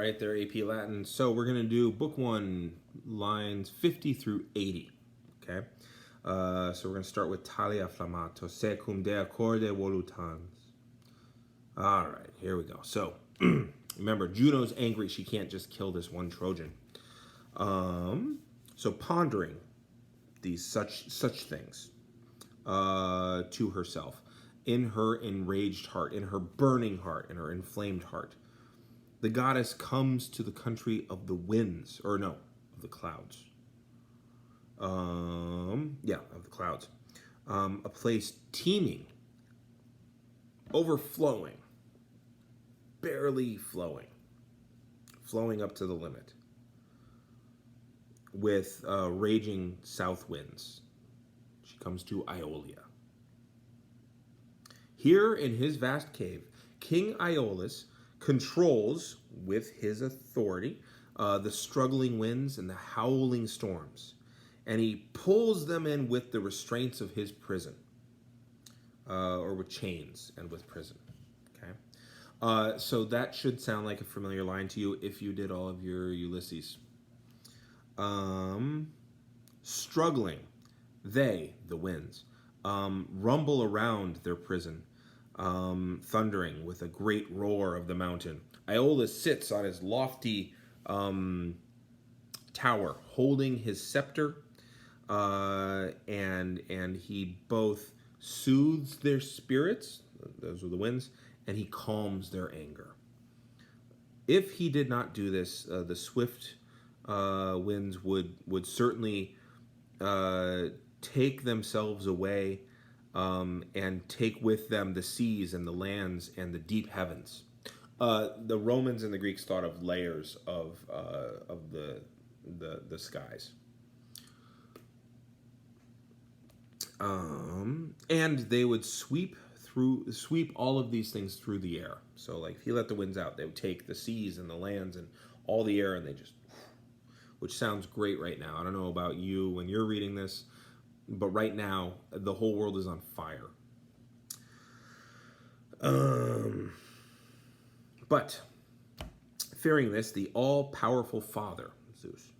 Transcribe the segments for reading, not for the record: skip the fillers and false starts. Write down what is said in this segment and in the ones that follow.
right, they're AP Latin. So we're going to do book 1, lines 50 through 80. Okay? So we're going to start with Talia Flamato, secum de accorde volutans. All right, here we go. So remember, Juno's angry. She can't just kill this one Trojan. So pondering these such things to herself, in her enraged heart, in her burning heart, in her inflamed heart, the goddess comes to the country of the winds, or no, of the clouds. Yeah, of the clouds. A place teeming, overflowing, barely flowing up to the limit, with raging south winds. She comes to Aeolia. Here in his vast cave, King Aeolus controls, with his authority, the struggling winds and the howling storms, and he pulls them in with the restraints of his prison, or with chains and with prison. Okay, so that should sound like a familiar line to you if you did all of your Ulysses. Struggling, they, the winds, rumble around their prison, thundering with a great roar of the mountain. Aeolus sits on his lofty tower, holding his scepter, and he both soothes their spirits, those are the winds, and he calms their anger. If he did not do this, the swift winds would certainly take themselves away, and take with them the seas and the lands and the deep heavens. The Romans and the Greeks thought of layers of the skies, and they would sweep all of these things through the air. So, like, if he let the winds out, they would take the seas and the lands and all the air, and they just, which sounds great right now. I don't know about you when you're reading this, but right now, the whole world is on fire. But, fearing this, the all-powerful father, Zeus,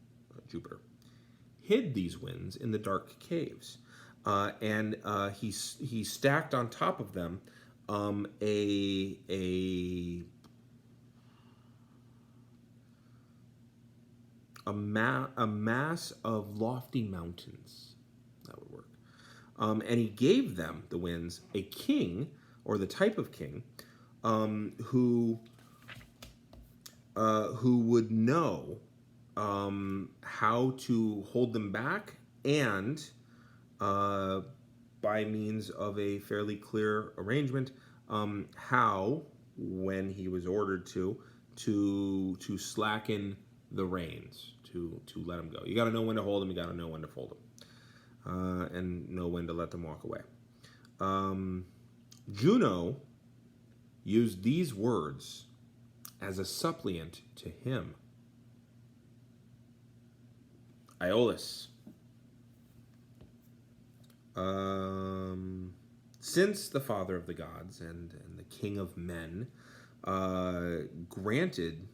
Jupiter, hid these winds in the dark caves. And he stacked on top of them a mass of lofty mountains. That would work. And he gave them, the winds, a king, or the type of king, who would know how to hold them back, and by means of a fairly clear arrangement, how, when he was ordered to slacken the reins, to let them go. You got to know when to hold them. You got to know when to fold them, and know when to let them walk away. Juno used these words as a suppliant to him. Aeolus, since the father of the gods and the king of men granted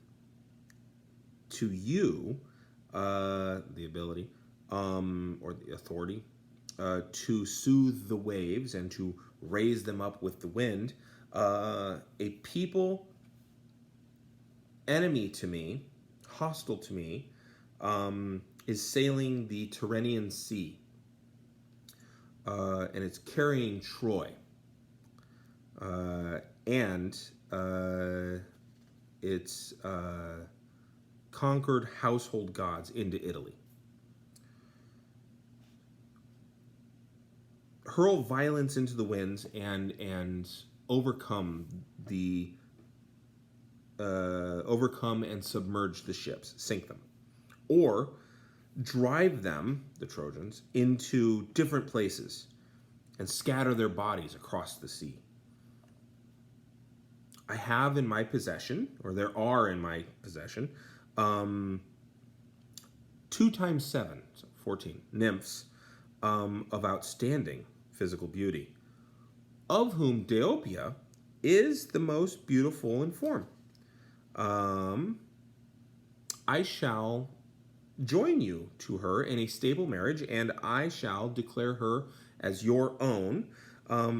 to you the ability, or the authority, to soothe the waves and to raise them up with the wind, a people enemy to me, hostile to me, is sailing the Tyrrhenian Sea, and it's carrying Troy, and it's conquered household gods into Italy. Hurl violence into the winds and overcome and submerge the ships, sink them, or drive them, the Trojans, into different places and scatter their bodies across the sea. I have in my possession, or there are in my possession, 2 times 7, so 14, nymphs of outstanding physical beauty, of whom Deopia is the most beautiful in form. I shall join you to her in a stable marriage, and I shall declare her as your own,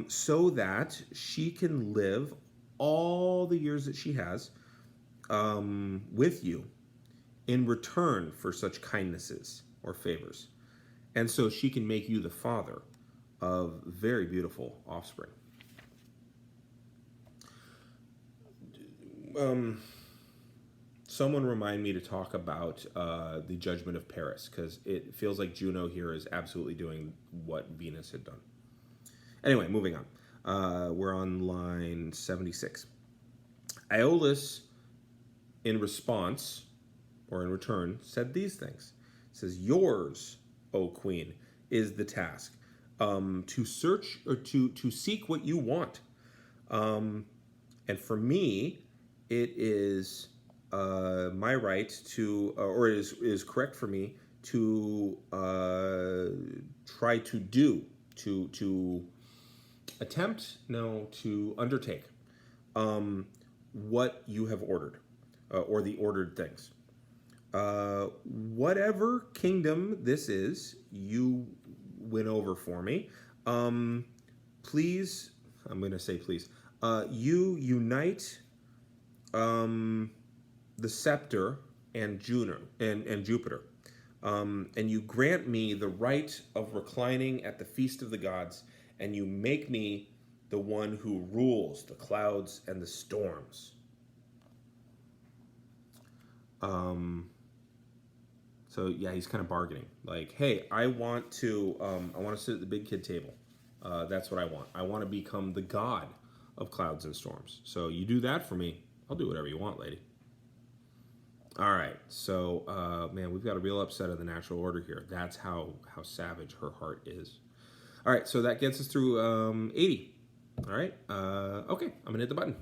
so that she can live all the years that she has with you in return for such kindnesses or favors. And so she can make you the father of very beautiful offspring. Someone remind me to talk about the judgment of Paris, because it feels like Juno here is absolutely doing what Venus had done. Anyway, moving on. We're on line 76. Aeolus, in response, or in return, said these things. It says, yours, O queen, is the task, to search or to seek what you want. And for me, it is my right to, or it is correct for me to try to do, to attempt, no, to undertake what you have ordered, or the ordered things. Whatever kingdom this is, you win over for me. Please, I'm going to say please, you unite the scepter and Juno and Jupiter, and you grant me the right of reclining at the feast of the gods, and you make me the one who rules the clouds and the storms. So yeah, he's kind of bargaining. Like, hey, I want to sit at the big kid table. That's what I want. I want to become the god of clouds and storms. So you do that for me, I'll do whatever you want, lady. All right. So man, we've got a real upset of the natural order here. That's how savage her heart is. All right. So that gets us through 80. All right. Okay. I'm gonna hit the button.